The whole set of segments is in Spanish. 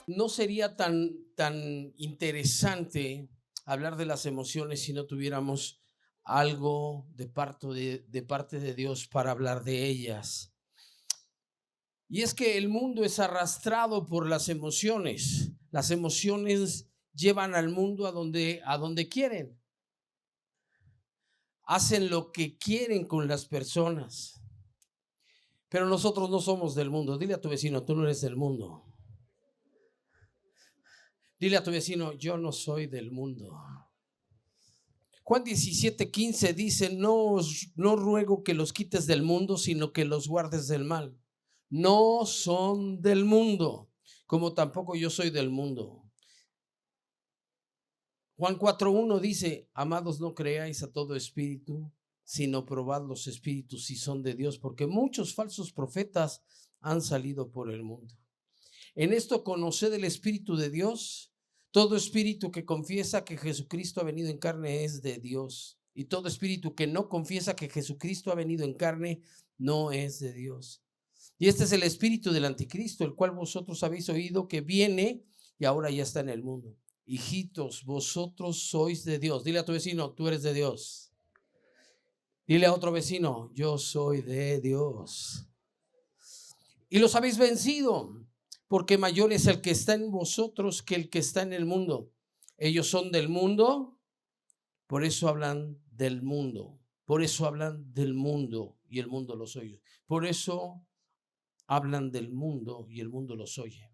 No sería tan interesante hablar de las emociones si no tuviéramos algo de parte de Dios para hablar de ellas. Y es que el mundo es arrastrado por las emociones. Las emociones llevan al mundo a donde quieren. Hacen lo que quieren con las personas. Pero nosotros no somos del mundo. Dile a tu vecino, tú no eres del mundo. Dile a tu vecino, yo no soy del mundo. Juan 17:15 dice, no ruego que los quites del mundo, sino que los guardes del mal. No son del mundo, como tampoco yo soy del mundo. Juan 4:1 dice, amados, no creáis a todo espíritu, sino probad los espíritus si son de Dios, porque muchos falsos profetas han salido por el mundo. En esto conoced el Espíritu de Dios. Todo espíritu que confiesa que Jesucristo ha venido en carne es de Dios. Y todo espíritu que no confiesa que Jesucristo ha venido en carne no es de Dios. Y este es el espíritu del anticristo, el cual vosotros habéis oído que viene y ahora ya está en el mundo. Hijitos, vosotros sois de Dios. Dile a tu vecino, tú eres de Dios. Dile a otro vecino, yo soy de Dios. Y los habéis vencido, porque mayor es el que está en vosotros que el que está en el mundo. Ellos son del mundo, por eso hablan del mundo. Por eso hablan del mundo y el mundo los oye. Por eso hablan del mundo y el mundo los oye.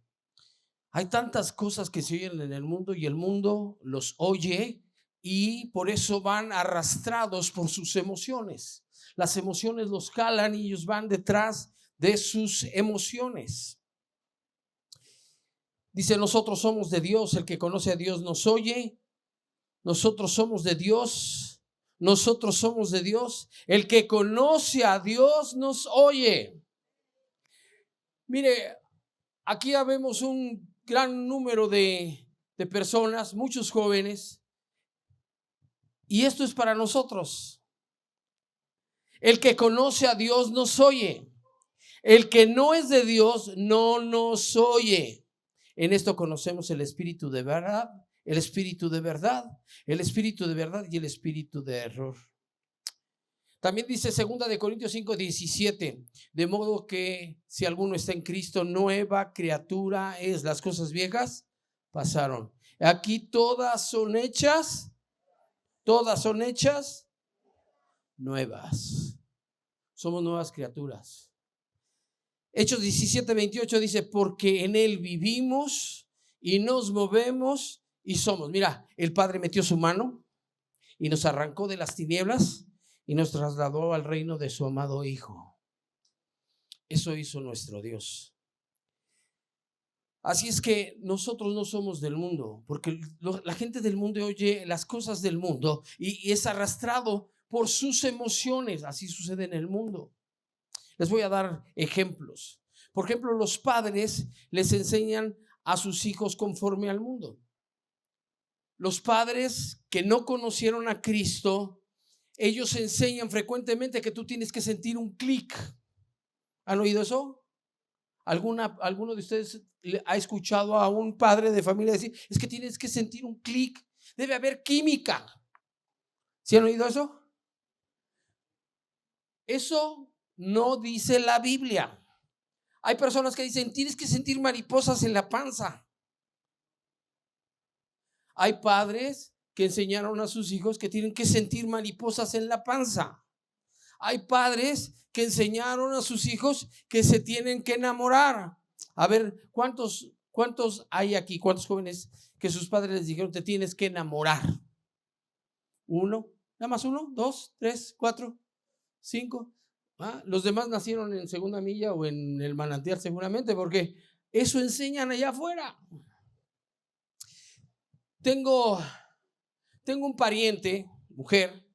Hay tantas cosas que se oyen en el mundo y el mundo los oye, y por eso van arrastrados por sus emociones. Las emociones los jalan y ellos van detrás de sus emociones. Dice, nosotros somos de Dios, el que conoce a Dios nos oye. Nosotros somos de Dios, nosotros somos de Dios. El que conoce a Dios nos oye. Mire, aquí habemos un gran número de personas, muchos jóvenes, y esto es para nosotros. El que conoce a Dios nos oye. El que no es de Dios no nos oye. En esto conocemos el espíritu de verdad, el espíritu de verdad, el espíritu de verdad y el espíritu de error. También dice 2 de Corintios 5:17, de modo que si alguno está en Cristo, nueva criatura es. Las cosas viejas pasaron. Aquí todas son hechas nuevas. Somos nuevas criaturas. Hechos 17:28 dice, porque en él vivimos y nos movemos y somos. Mira, el Padre metió su mano y nos arrancó de las tinieblas y nos trasladó al reino de su amado Hijo. Eso hizo nuestro Dios. Así es que nosotros no somos del mundo, porque la gente del mundo oye las cosas del mundo y es arrastrado por sus emociones. Así sucede en el mundo. Les voy a dar ejemplos. Por ejemplo, los padres les enseñan a sus hijos conforme al mundo. Los padres que no conocieron a Cristo, ellos enseñan frecuentemente que tú tienes que sentir un clic. ¿Han oído eso? ¿Alguno de ustedes ha escuchado a un padre de familia decir, es que tienes que sentir un clic, debe haber química? ¿Sí han oído eso? Eso no dice la Biblia. Hay personas que dicen, tienes que sentir mariposas en la panza. Hay padres que enseñaron a sus hijos que tienen que sentir mariposas en la panza. Hay padres que enseñaron a sus hijos que se tienen que enamorar. A ver, ¿cuántos hay aquí? ¿Cuántos jóvenes que sus padres les dijeron te tienes que enamorar? ¿Uno? ¿Nada más uno? ¿Dos? ¿Tres? ¿Cuatro? ¿Cinco? Los demás nacieron en Segunda Milla o en el Manantial seguramente, porque eso enseñan allá afuera. Tengo un pariente, mujer,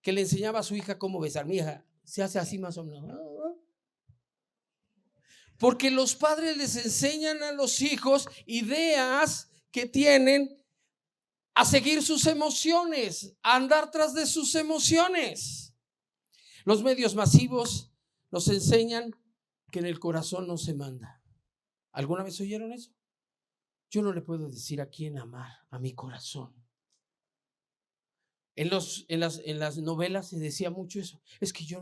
que le enseñaba a su hija cómo besar. Mi hija se hace así más o menos. Porque los padres les enseñan a los hijos ideas que tienen a seguir sus emociones, a andar tras de sus emociones. Los medios masivos nos enseñan que en el corazón no se manda. ¿Alguna vez oyeron eso? Yo no le puedo decir a quién amar, a mi corazón. En las novelas se decía mucho eso. Es que yo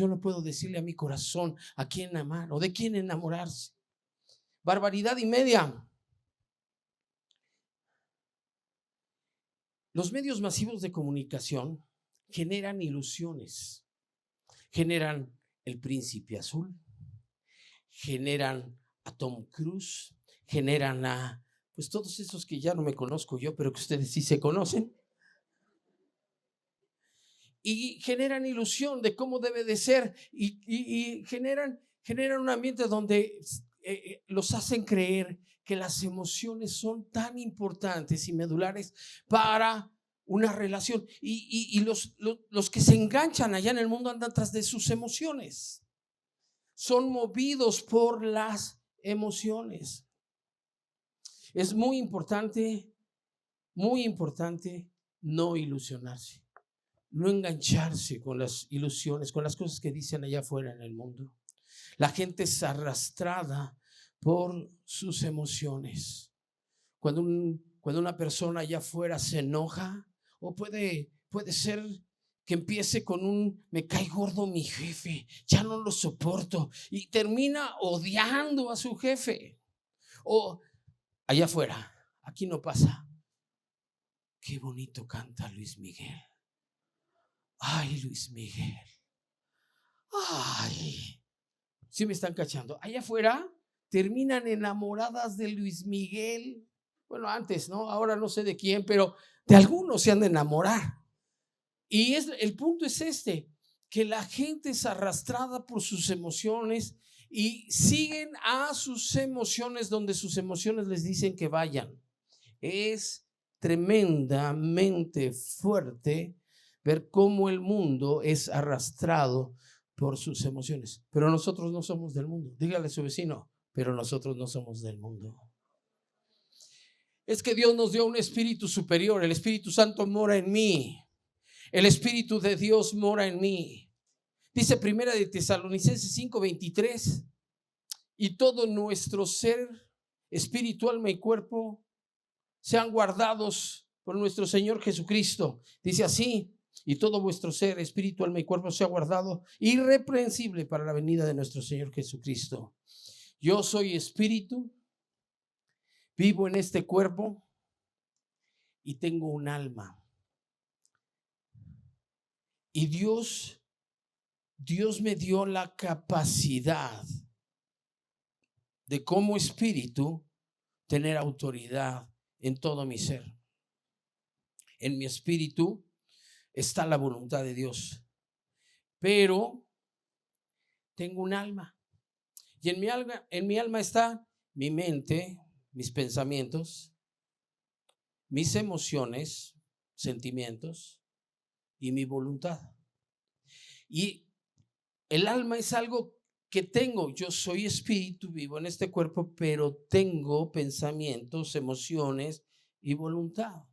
no puedo decirle a mi corazón a quién amar o de quién enamorarse. Barbaridad y media. Los medios masivos de comunicación generan ilusiones. Generan el Príncipe Azul. Generan a Tom Cruise. Generan a, pues todos esos que ya no me conozco yo, pero que ustedes sí se conocen. Y generan ilusión de cómo debe de ser y generan un ambiente donde los hacen creer que las emociones son tan importantes y medulares para una relación. Y los que se enganchan allá en el mundo andan tras de sus emociones. Son movidos por las emociones. Es muy importante no ilusionarse. No engancharse con las ilusiones, con las cosas que dicen allá afuera en el mundo. La gente es arrastrada por sus emociones. Cuando una persona allá afuera se enoja, o puede ser que empiece con me cae gordo mi jefe, ya no lo soporto, y termina odiando a su jefe. O allá afuera, aquí no pasa. Qué bonito canta Luis Miguel. Ay, Luis Miguel. Ay, sí me están cachando. Allá afuera terminan enamoradas de Luis Miguel. Bueno, antes, ¿no? Ahora no sé de quién, pero de algunos se han de enamorar. Y el punto es que la gente es arrastrada por sus emociones y siguen a sus emociones donde sus emociones les dicen que vayan. Es tremendamente fuerte ver cómo el mundo es arrastrado por sus emociones. Pero nosotros no somos del mundo. Dígale a su vecino, pero nosotros no somos del mundo. Es que Dios nos dio un espíritu superior. El Espíritu Santo mora en mí. El Espíritu de Dios mora en mí. Dice Primera de Tesalonicenses 5:23. Y todo nuestro ser, espíritu, alma y cuerpo, sean guardados por nuestro Señor Jesucristo. Dice así: y todo vuestro ser, espíritu, alma y cuerpo sea guardado irreprensible para la venida de nuestro Señor Jesucristo. Yo soy espíritu, vivo en este cuerpo y tengo un alma. Y Dios me dio la capacidad de, como espíritu, tener autoridad en todo mi ser. En mi espíritu está la voluntad de Dios, pero tengo un alma. Y en mi alma está mi mente, mis pensamientos, mis emociones, sentimientos y mi voluntad. Y el alma es algo que tengo. Yo soy espíritu, vivo en este cuerpo, pero tengo pensamientos, emociones y voluntad.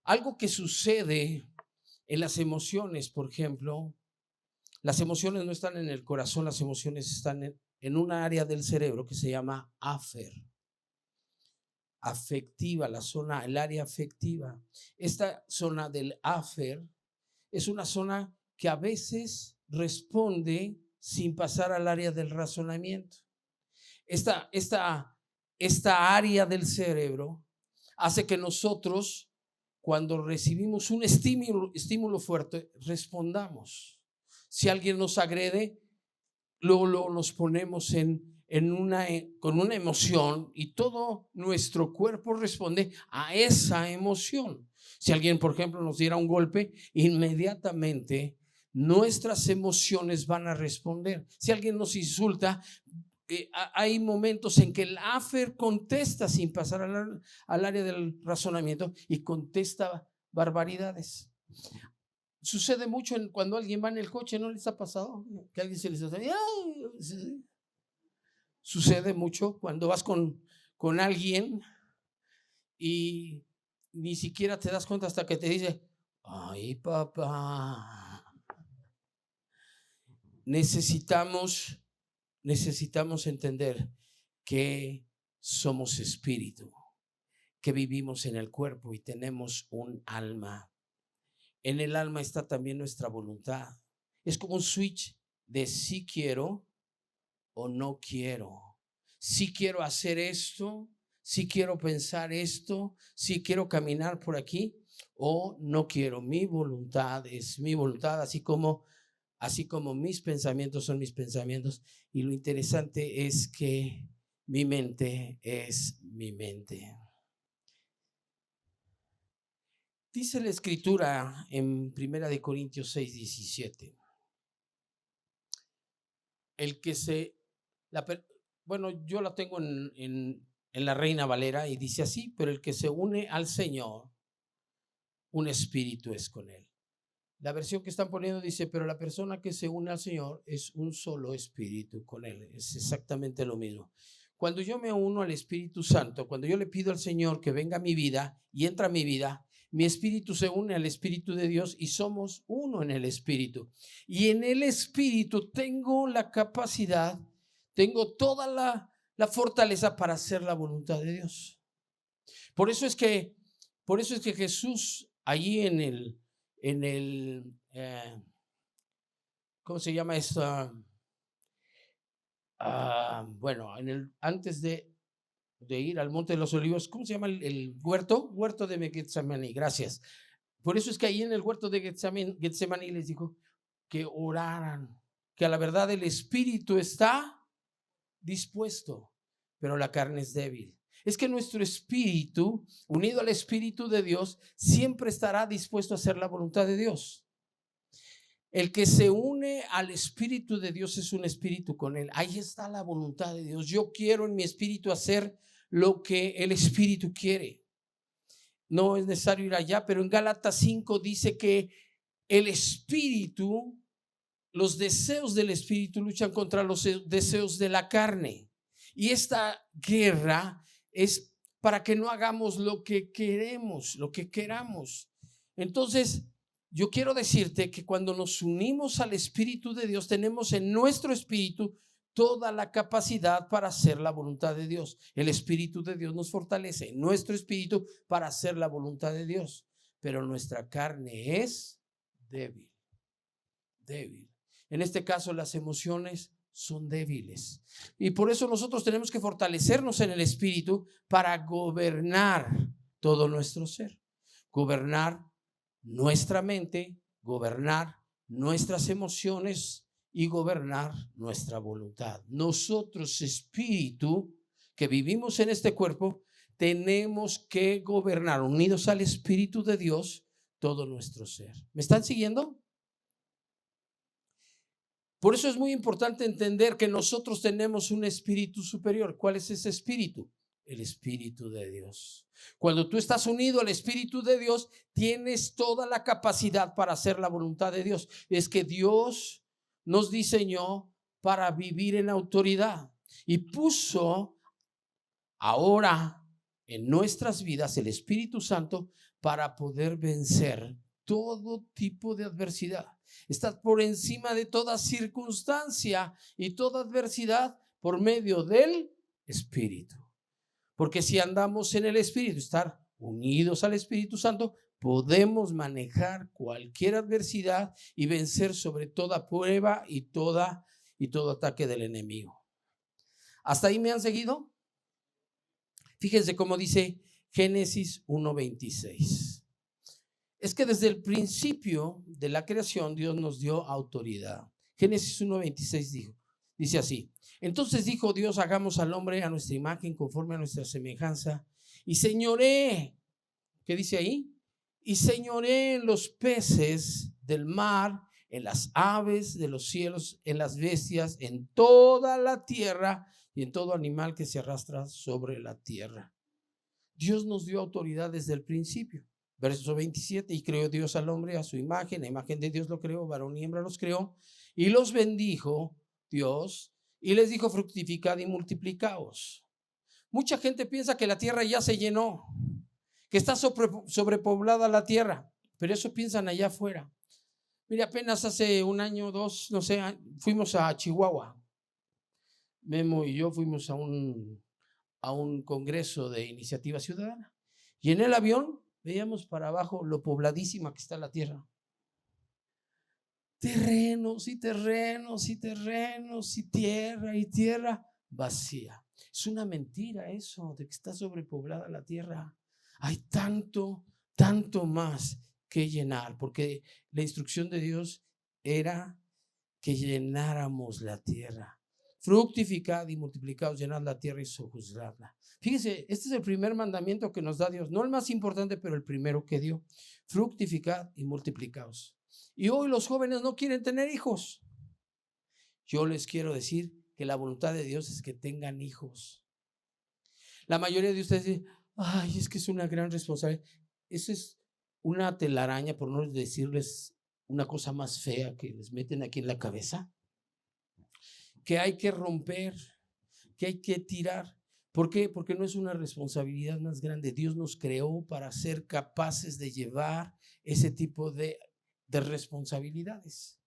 Algo que sucede en las emociones, por ejemplo, las emociones no están en el corazón, las emociones están en una área del cerebro que se llama afectiva, el área afectiva. Esta zona del afer es una zona que a veces responde sin pasar al área del razonamiento. Esta área del cerebro hace que nosotros, cuando recibimos un estímulo fuerte, respondamos. Si alguien nos agrede, luego nos ponemos con una emoción y todo nuestro cuerpo responde a esa emoción. Si alguien, por ejemplo, nos diera un golpe, inmediatamente nuestras emociones van a responder. Si alguien nos insulta, hay momentos en que el afer contesta sin pasar al área del razonamiento y contesta barbaridades. Sucede mucho cuando alguien va en el coche, ¿no les ha pasado? Que alguien se les hace. ¡Ay! Sucede mucho cuando vas con alguien y ni siquiera te das cuenta hasta que te dice: ay, papá. Necesitamos entender que somos espíritu, que vivimos en el cuerpo y tenemos un alma. En el alma está también nuestra voluntad. Es como un switch de si quiero o no quiero. Si quiero hacer esto, si quiero pensar esto, si quiero caminar por aquí o no quiero. Mi voluntad es mi voluntad, así como mis pensamientos son mis pensamientos. Y lo interesante es que mi mente es mi mente. Dice la escritura en 1 Corintios 6:17. El que bueno, yo la tengo en la Reina Valera y dice así, pero el que se une al Señor, un espíritu es con él. La versión que están poniendo dice, pero la persona que se une al Señor es un solo espíritu con él. Es exactamente lo mismo. Cuando yo me uno al Espíritu Santo, cuando yo le pido al Señor que venga a mi vida y entra a mi vida, mi espíritu se une al Espíritu de Dios y somos uno en el Espíritu. Y en el Espíritu tengo la capacidad, tengo toda la fortaleza para hacer la voluntad de Dios. Por eso es que Jesús allí en el ¿cómo se llama esto? Bueno, antes de ir al Monte de los Olivos, ¿cómo se llama el huerto? Huerto de Getsemaní, gracias. Por eso es que ahí en el huerto de Getsemaní les dijo que oraran, que a la verdad el espíritu está dispuesto, pero la carne es débil. Es que nuestro espíritu, unido al Espíritu de Dios, siempre estará dispuesto a hacer la voluntad de Dios. El que se une al Espíritu de Dios es un espíritu con él. Ahí está la voluntad de Dios. Yo quiero en mi espíritu hacer lo que el Espíritu quiere. No es necesario ir allá, pero en Gálatas 5 dice que el Espíritu, los deseos del Espíritu luchan contra los deseos de la carne. Y esta guerra es para que no hagamos lo que queremos, lo que queramos. Entonces, yo quiero decirte que cuando nos unimos al Espíritu de Dios, tenemos en nuestro espíritu toda la capacidad para hacer la voluntad de Dios. El Espíritu de Dios nos fortalece, nuestro espíritu, para hacer la voluntad de Dios. Pero nuestra carne es débil, débil. En este caso, las emociones son débiles. Y por eso nosotros tenemos que fortalecernos en el espíritu para gobernar todo nuestro ser. Gobernar nuestra mente, gobernar nuestras emociones y gobernar nuestra voluntad. Nosotros, espíritu, que vivimos en este cuerpo, tenemos que gobernar, unidos al Espíritu de Dios, todo nuestro ser. ¿Me están siguiendo? Por eso es muy importante entender que nosotros tenemos un espíritu superior. ¿Cuál es ese espíritu? El Espíritu de Dios. Cuando tú estás unido al Espíritu de Dios, tienes toda la capacidad para hacer la voluntad de Dios. Es que Dios nos diseñó para vivir en autoridad y puso ahora en nuestras vidas el Espíritu Santo para poder vencer todo tipo de adversidad. Estás por encima de toda circunstancia y toda adversidad por medio del Espíritu. Porque si andamos en el Espíritu, estar unidos al Espíritu Santo, podemos manejar cualquier adversidad y vencer sobre toda prueba y todo ataque del enemigo. ¿Hasta ahí me han seguido? Fíjense cómo dice Génesis 1:26. Es que desde el principio de la creación Dios nos dio autoridad. Génesis 1:26 dice así: entonces dijo Dios, hagamos al hombre a nuestra imagen, conforme a nuestra semejanza, y señoré, ¿qué dice ahí? Y señoré en los peces del mar, en las aves de los cielos, en las bestias, en toda la tierra y en todo animal que se arrastra sobre la tierra. Dios nos dio autoridad desde el principio. Verso 27, y creó Dios al hombre a su imagen, la imagen de Dios lo creó, varón y hembra los creó, y los bendijo Dios, y les dijo, fructificad y multiplicaos. Mucha gente piensa que la tierra ya se llenó, que está sobrepoblada la tierra, pero eso piensan allá afuera. Mire, apenas hace un año o dos, no sé, fuimos a Chihuahua. Memo y yo fuimos a un a un congreso de Iniciativa Ciudadana. Y en el avión veíamos para abajo lo pobladísima que está la tierra. Terrenos y terrenos y terrenos y tierra vacía. Es una mentira eso de que está sobrepoblada la tierra. Hay tanto más que llenar, porque la instrucción de Dios era que llenáramos la tierra. Fructificad y multiplicaos, llenad la tierra y sojuzgadla. Fíjese, este es el primer mandamiento que nos da Dios, no el más importante, pero el primero que dio. Fructificad y multiplicaos. Y hoy los jóvenes no quieren tener hijos. Yo les quiero decir que la voluntad de Dios es que tengan hijos. La mayoría de ustedes dicen, ay, es que es una gran responsabilidad. Eso es una telaraña, por no decirles una cosa más fea que les meten aquí en la cabeza, que hay que romper, que hay que tirar. ¿Por qué? Porque no es una responsabilidad más grande. Dios nos creó para ser capaces de llevar ese tipo de responsabilidades.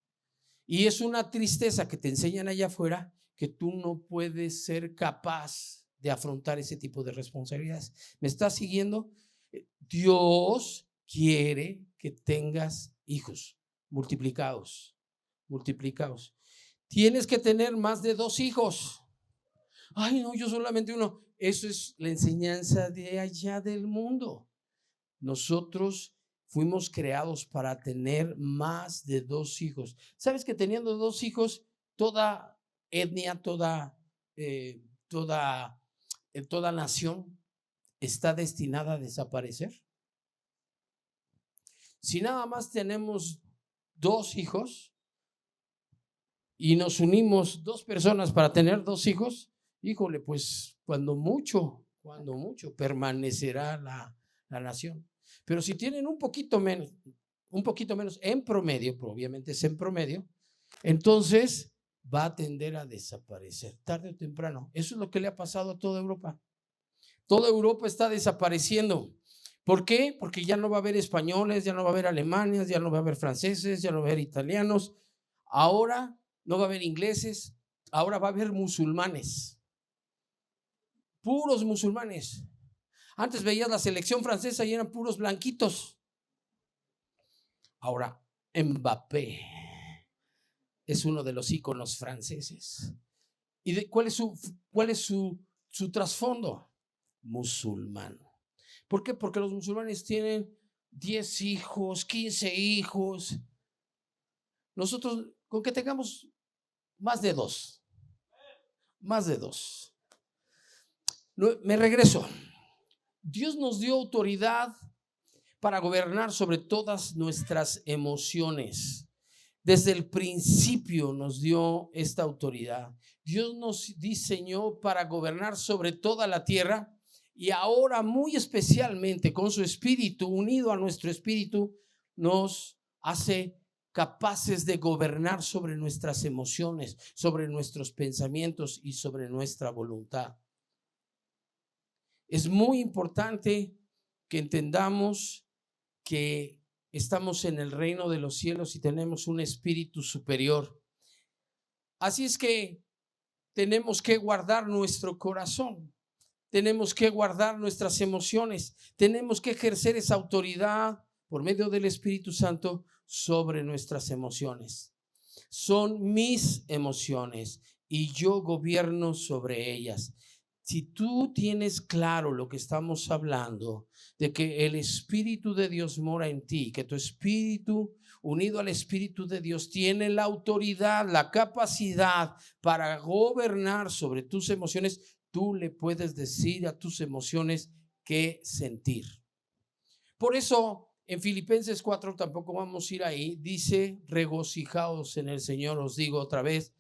Y es una tristeza que te enseñan allá afuera que tú no puedes ser capaz de afrontar ese tipo de responsabilidades. ¿Me estás siguiendo? Dios quiere que tengas hijos multiplicados. Tienes que tener más de 2 hijos. Ay, no, yo solamente uno. Eso es la enseñanza de allá del mundo. Nosotros fuimos creados para tener más de 2 hijos. ¿Sabes que teniendo 2 hijos, toda etnia, toda nación está destinada a desaparecer? Si nada más tenemos 2 hijos y nos unimos 2 personas para tener 2 hijos, híjole, pues cuando mucho permanecerá la nación. Pero si tienen un poquito menos en promedio, obviamente es en promedio, entonces va a tender a desaparecer tarde o temprano. Eso es lo que le ha pasado a toda Europa. Toda Europa está desapareciendo. ¿Por qué? Porque ya no va a haber españoles, ya no va a haber alemanes, ya no va a haber franceses, ya no va a haber italianos. Ahora no va a haber ingleses, ahora va a haber musulmanes. Puros musulmanes. Antes veías la selección francesa y eran puros blanquitos. Ahora, Mbappé es uno de los íconos franceses. ¿Y cuál es su trasfondo? Musulmano. ¿Por qué? Porque los musulmanes tienen 10 hijos, 15 hijos. Nosotros, con que tengamos más de 2. Me regreso. Dios nos dio autoridad para gobernar sobre todas nuestras emociones. Desde el principio nos dio esta autoridad. Dios nos diseñó para gobernar sobre toda la tierra y ahora muy especialmente con su espíritu, unido a nuestro espíritu, nos hace capaces de gobernar sobre nuestras emociones, sobre nuestros pensamientos y sobre nuestra voluntad. Es muy importante que entendamos que estamos en el reino de los cielos y tenemos un espíritu superior. Así es que tenemos que guardar nuestro corazón, tenemos que guardar nuestras emociones, tenemos que ejercer esa autoridad por medio del Espíritu Santo sobre nuestras emociones. Son mis emociones y yo gobierno sobre ellas. Si tú tienes claro lo que estamos hablando, de que el Espíritu de Dios mora en ti, que tu espíritu unido al Espíritu de Dios tiene la autoridad, la capacidad para gobernar sobre tus emociones, tú le puedes decir a tus emociones qué sentir. Por eso en Filipenses 4, tampoco vamos a ir ahí, dice regocijaos en el Señor, os digo otra vez,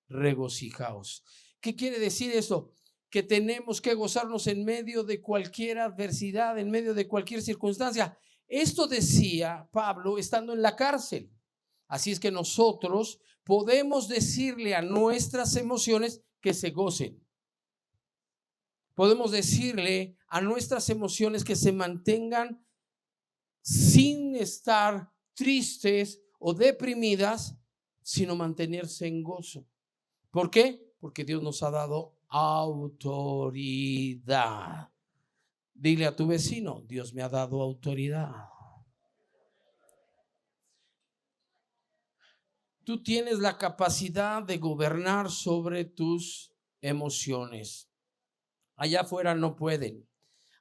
regocijaos. ¿Qué quiere decir eso? Que tenemos que gozarnos en medio de cualquier adversidad, en medio de cualquier circunstancia. Esto decía Pablo estando en la cárcel. Así es que nosotros podemos decirle a nuestras emociones que se gocen. Podemos decirle a nuestras emociones que se mantengan sin estar tristes o deprimidas, sino mantenerse en gozo. ¿Por qué? Porque Dios nos ha dado autoridad. Dile a tu vecino, Dios me ha dado autoridad. Tú tienes la capacidad de gobernar sobre tus emociones. Allá afuera no pueden.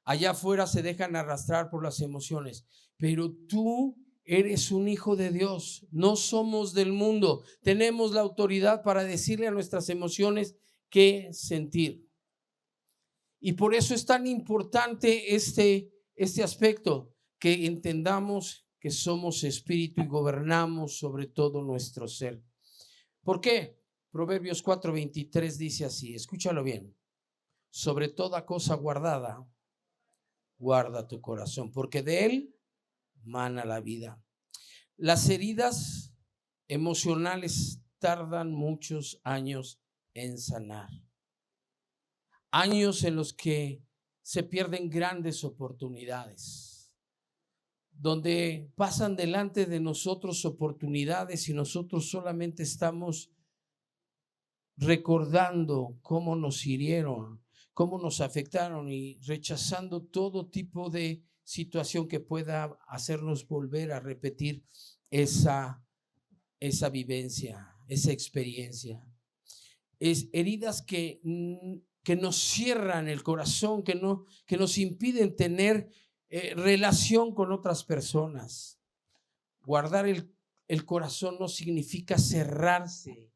Allá afuera se dejan arrastrar por las emociones. Pero tú eres un hijo de Dios. No somos del mundo. Tenemos la autoridad para decirle a nuestras emociones qué sentir. Y por eso es tan importante este aspecto, que entendamos que somos espíritu y gobernamos sobre todo nuestro ser. ¿Por qué? Proverbios 4:23 dice así, escúchalo bien. Sobre toda cosa guardada, guarda tu corazón, porque de él mana la vida. Las heridas emocionales tardan muchos años en sanar. Años en los que se pierden grandes oportunidades, donde pasan delante de nosotros oportunidades y nosotros solamente estamos recordando cómo nos hirieron, cómo nos afectaron y rechazando todo tipo de situación que pueda hacernos volver a repetir esa vivencia, esa experiencia. Es heridas que nos cierran el corazón, que nos impiden tener relación con otras personas. Guardar el corazón no significa cerrarse,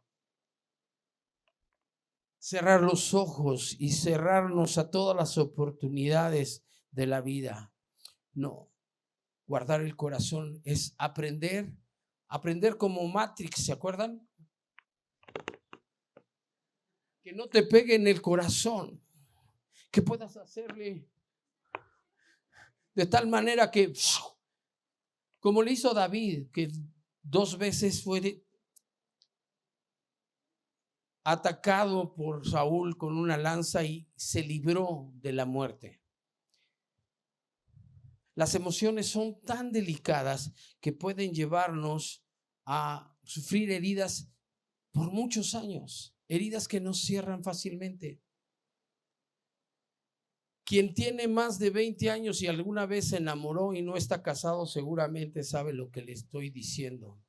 cerrar los ojos y cerrarnos a todas las oportunidades de la vida. No, guardar el corazón es aprender como Matrix, ¿se acuerdan? Que no te pegue en el corazón, que puedas hacerle de tal manera que, como le hizo David, que 2 veces fue atacado por Saúl con una lanza y se libró de la muerte. Las emociones son tan delicadas que pueden llevarnos a sufrir heridas por muchos años, heridas que no cierran fácilmente. Quien tiene más de 20 años y alguna vez se enamoró y no está casado, seguramente sabe lo que le estoy diciendo.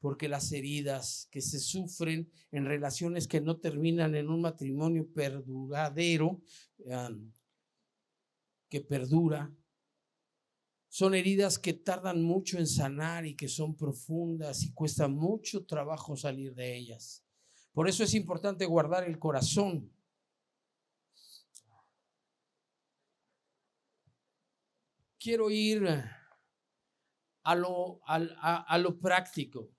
Porque las heridas que se sufren en relaciones que no terminan en un matrimonio perduradero, que perdura, son heridas que tardan mucho en sanar y que son profundas y cuesta mucho trabajo salir de ellas. Por eso es importante guardar el corazón. Quiero ir a lo práctico.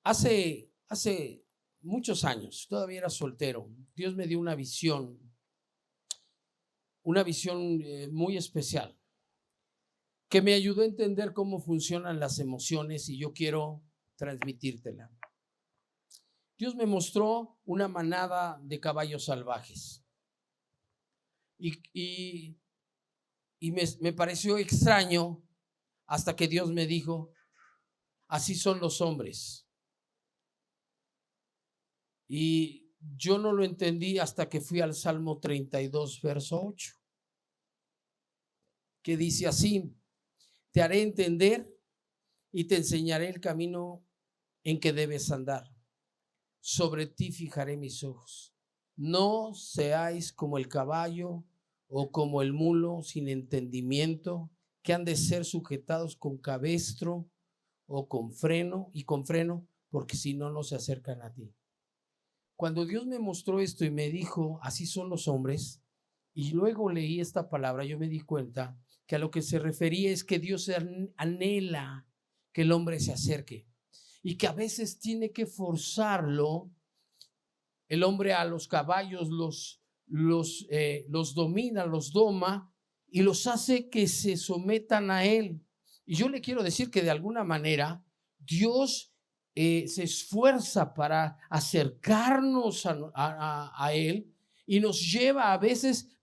Hace muchos años, todavía era soltero, Dios me dio una visión muy especial, que me ayudó a entender cómo funcionan las emociones y yo quiero transmitírtela. Dios me mostró una manada de caballos salvajes y me pareció extraño hasta que Dios me dijo, así son los hombres. Y yo no lo entendí hasta que fui al Salmo 32, verso 8, que dice así, te haré entender y te enseñaré el camino en que debes andar. Sobre ti fijaré mis ojos. No seáis como el caballo o como el mulo sin entendimiento, que han de ser sujetados con cabestro o con freno, porque si no, no se acercan a ti. Cuando Dios me mostró esto y me dijo, así son los hombres, y luego leí esta palabra, yo me di cuenta que a lo que se refería es que Dios anhela que el hombre se acerque y que a veces tiene que forzarlo. El hombre a los caballos los domina, los doma y los hace que se sometan a él. Y yo le quiero decir que de alguna manera Dios se esfuerza para acercarnos a él y nos lleva a veces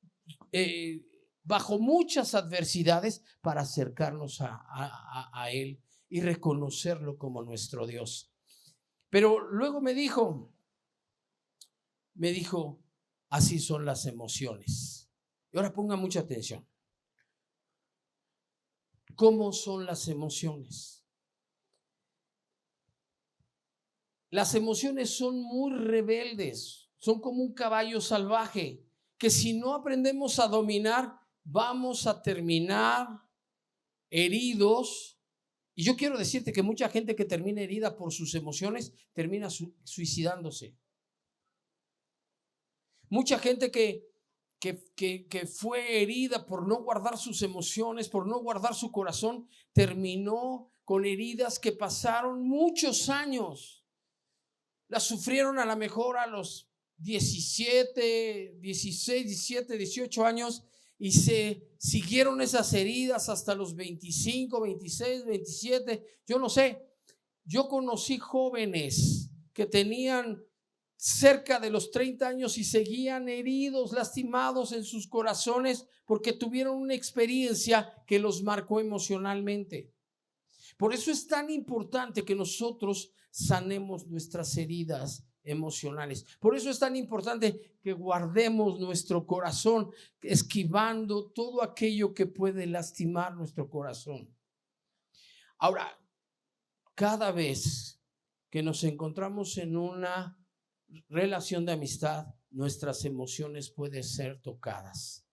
bajo muchas adversidades para acercarnos a él y reconocerlo como nuestro Dios. Pero luego me dijo, me dijo, así son las emociones. Y ahora ponga mucha atención. ¿Cómo son las emociones? Las emociones son muy rebeldes, son como un caballo salvaje, que si no aprendemos a dominar, vamos a terminar heridos. Y yo quiero decirte que mucha gente que termina herida por sus emociones, termina suicidándose. Mucha gente que fue herida por no guardar sus emociones, por no guardar su corazón, terminó con heridas que pasaron muchos años. Las sufrieron a lo mejor a los 17, 16, 17, 18 años y se siguieron esas heridas hasta los 25, 26, 27, yo no sé. Yo conocí jóvenes que tenían cerca de los 30 años y seguían heridos, lastimados en sus corazones porque tuvieron una experiencia que los marcó emocionalmente. Por eso es tan importante que nosotros sanemos nuestras heridas emocionales. Por eso es tan importante que guardemos nuestro corazón, esquivando todo aquello que puede lastimar nuestro corazón. Ahora, cada vez que nos encontramos en una relación de amistad, nuestras emociones pueden ser tocadas.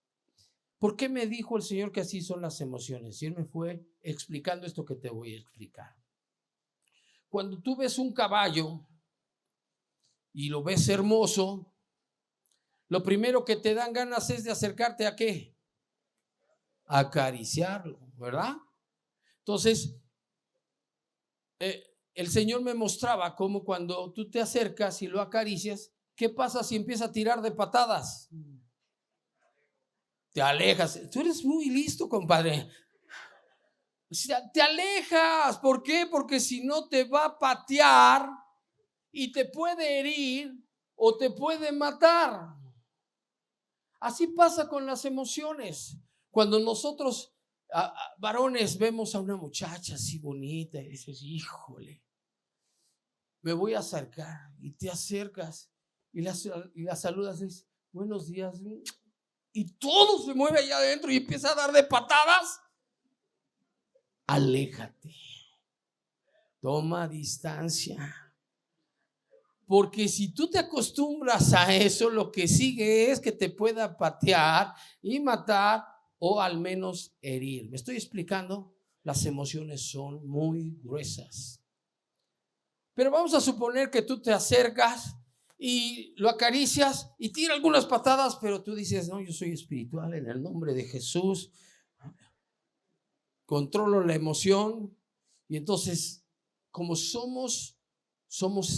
¿Por qué me dijo el Señor que así son las emociones? Y Él me fue explicando esto que te voy a explicar. Cuando tú ves un caballo y lo ves hermoso, lo primero que te dan ganas es de acercarte ¿a qué? A acariciarlo, ¿verdad? Entonces, el Señor me mostraba cómo cuando tú te acercas y lo acaricias, ¿qué pasa si empieza a tirar de patadas? Te alejas. Tú eres muy listo, compadre. Te alejas. ¿Por qué? Porque si no te va a patear y te puede herir o te puede matar. Así pasa con las emociones. Cuando nosotros, varones, vemos a una muchacha así bonita y dices, híjole, me voy a acercar, y te acercas y la saludas y dices, buenos días, y todo se mueve allá adentro y empieza a dar de patadas. Aléjate, toma distancia, porque si tú te acostumbras a eso, lo que sigue es que te pueda patear y matar o al menos herir. ¿Me estoy explicando? Las emociones son muy gruesas. Pero vamos a suponer que tú te acercas y lo acaricias y tira algunas patadas, pero tú dices, no, yo soy espiritual, en el nombre de Jesús controlo la emoción. Y entonces, como somos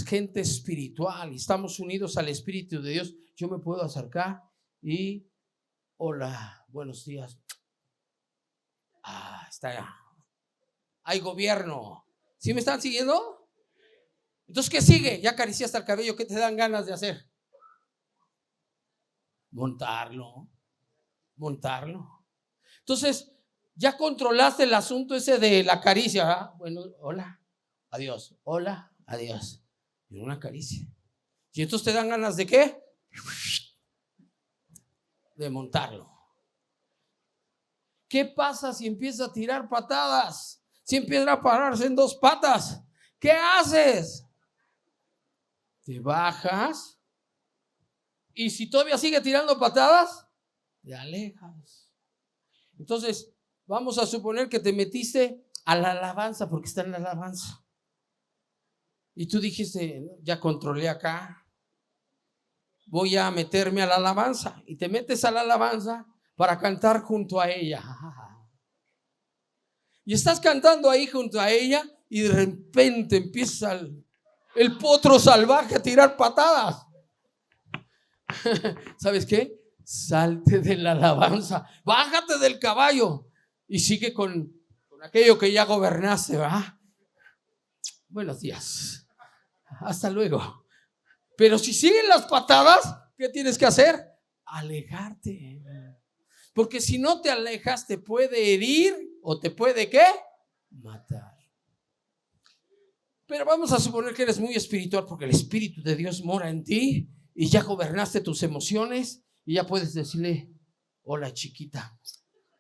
gente espiritual y estamos unidos al Espíritu de Dios, yo me puedo acercar y hola, buenos días. Está, hay gobierno. ¿Sí me están siguiendo? Entonces, ¿qué sigue? Ya acariciaste el cabello, ¿qué te dan ganas de hacer? Montarlo. Entonces, ya controlaste el asunto ese de la caricia, ¿verdad? Bueno, hola, adiós, hola, adiós. Y una caricia. Y entonces te dan ganas de ¿qué? De montarlo. ¿Qué pasa si empieza a tirar patadas? Si empieza a pararse en dos patas, ¿qué haces? Te bajas y si todavía sigue tirando patadas, te alejas. Entonces, vamos a suponer que te metiste a la alabanza, porque está en la alabanza. Y tú dijiste, ya controlé acá, voy a meterme a la alabanza. Y te metes a la alabanza para cantar junto a ella. Y estás cantando ahí junto a ella y de repente empieza el potro salvaje a tirar patadas. ¿Sabes qué? Salte de la alabanza, bájate del caballo y sigue con aquello que ya gobernaste, ¿verdad? Buenos días, hasta luego. Pero si siguen las patadas, ¿qué tienes que hacer? Alejarte. Porque si no te alejas, te puede herir o te puede ¿qué? Matar. Pero vamos a suponer que eres muy espiritual porque el Espíritu de Dios mora en ti y ya gobernaste tus emociones y ya puedes decirle, hola chiquita.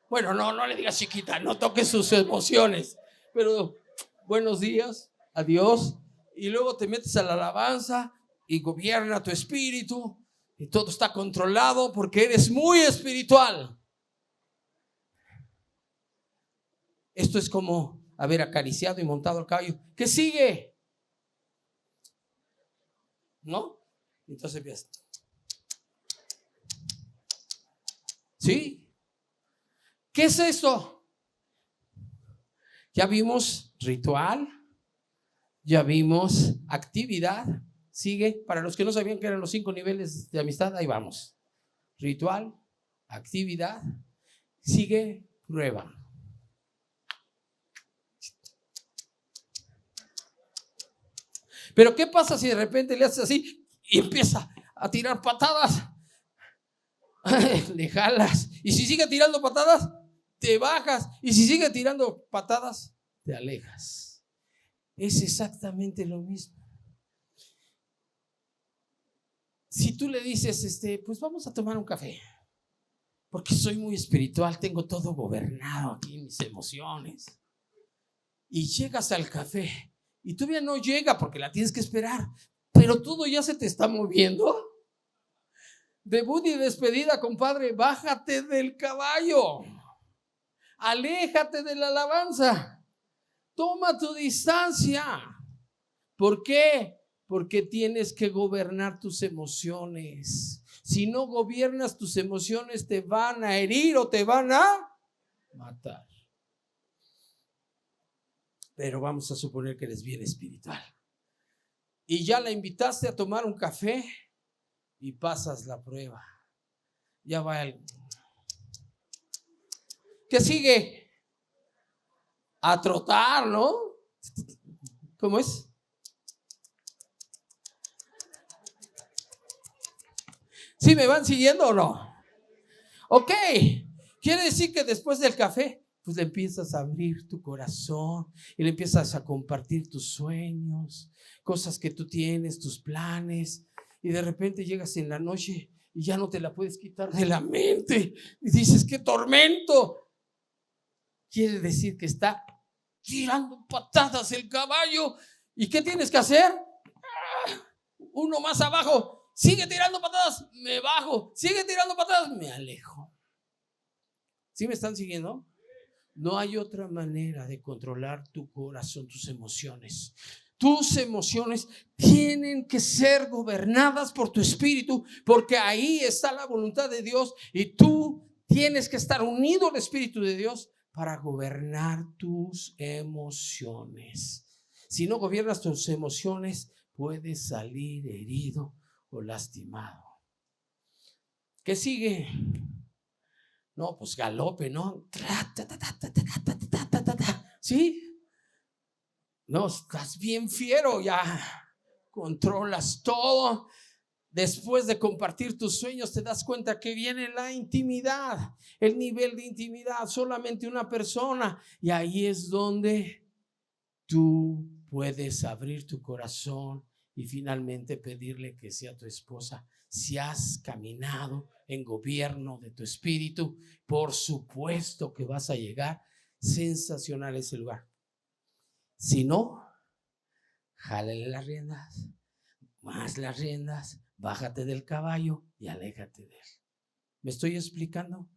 Bueno, no le digas chiquita, no toques sus emociones, pero buenos días, adiós, y luego te metes a la alabanza y gobierna tu espíritu y todo está controlado porque eres muy espiritual. Esto es como haber acariciado y montado el caballo. ¿Qué sigue? ¿No? Entonces empiezas. ¿Sí? ¿Qué es esto? Ya vimos ritual, ya vimos actividad. Sigue, para los que no sabían que eran los 5 niveles de amistad, ahí vamos. Ritual, actividad, sigue prueba. Pero ¿qué pasa si de repente le haces así y empieza a tirar patadas? Le jalas. Y si sigue tirando patadas, te bajas. Y si sigue tirando patadas, te alejas. Es exactamente lo mismo. Si tú le dices, pues vamos a tomar un café, porque soy muy espiritual, tengo todo gobernado aquí, mis emociones. Y llegas al café y todavía no llega porque la tienes que esperar, pero todo ya se te está moviendo. Debut y despedida, compadre, bájate del caballo, aléjate de la alabanza, toma tu distancia. ¿Por qué? Porque tienes que gobernar tus emociones. Si no gobiernas tus emociones, te van a herir o te van a matar. Pero vamos a suponer que eres bien espiritual y ya la invitaste a tomar un café y pasas la prueba. Ya va el... ¿Qué sigue? A trotar, ¿no? ¿Cómo es? ¿Sí me van siguiendo o no? Ok, quiere decir que después del café, pues le empiezas a abrir tu corazón y le empiezas a compartir tus sueños, cosas que tú tienes, tus planes, y de repente llegas en la noche y ya no te la puedes quitar de la mente y dices, ¡qué tormento! Quiere decir que está tirando patadas el caballo. ¿Y qué tienes que hacer? Uno más abajo, sigue tirando patadas, me bajo, sigue tirando patadas, me alejo. ¿Sí me están siguiendo? No hay otra manera de controlar tu corazón, tus emociones. Tus emociones tienen que ser gobernadas por tu espíritu, porque ahí está la voluntad de Dios y tú tienes que estar unido al Espíritu de Dios para gobernar tus emociones. Si no gobiernas tus emociones, puedes salir herido o lastimado. ¿Qué sigue? No, pues galope, ¿no? ¿Sí? No, estás bien fiero, ya controlas todo. Después de compartir tus sueños, te das cuenta que viene la intimidad, el nivel de intimidad, solamente una persona. Y ahí es donde tú puedes abrir tu corazón y finalmente pedirle que sea tu esposa. Si has caminado en gobierno de tu espíritu, por supuesto que vas a llegar sensacional a ese lugar. Si no, jálale las riendas, más las riendas, bájate del caballo y aléjate de él. ¿Me estoy explicando?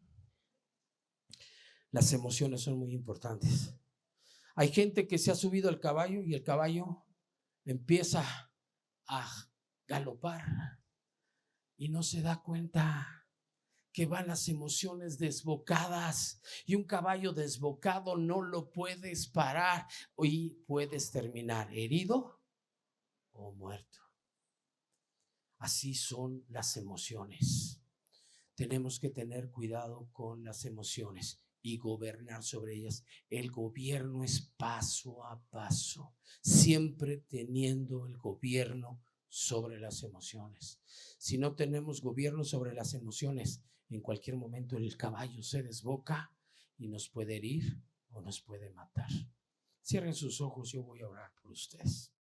Las emociones son muy importantes. Hay gente que se ha subido al caballo y el caballo empieza a galopar y no se da cuenta que van las emociones desbocadas, y un caballo desbocado no lo puedes parar y puedes terminar herido o muerto. Así son las emociones. Tenemos que tener cuidado con las emociones y gobernar sobre ellas. El gobierno es paso a paso, siempre teniendo el gobierno sobre las emociones. Si no tenemos gobierno sobre las emociones, en cualquier momento el caballo se desboca y nos puede herir o nos puede matar. Cierren sus ojos, yo voy a orar por ustedes.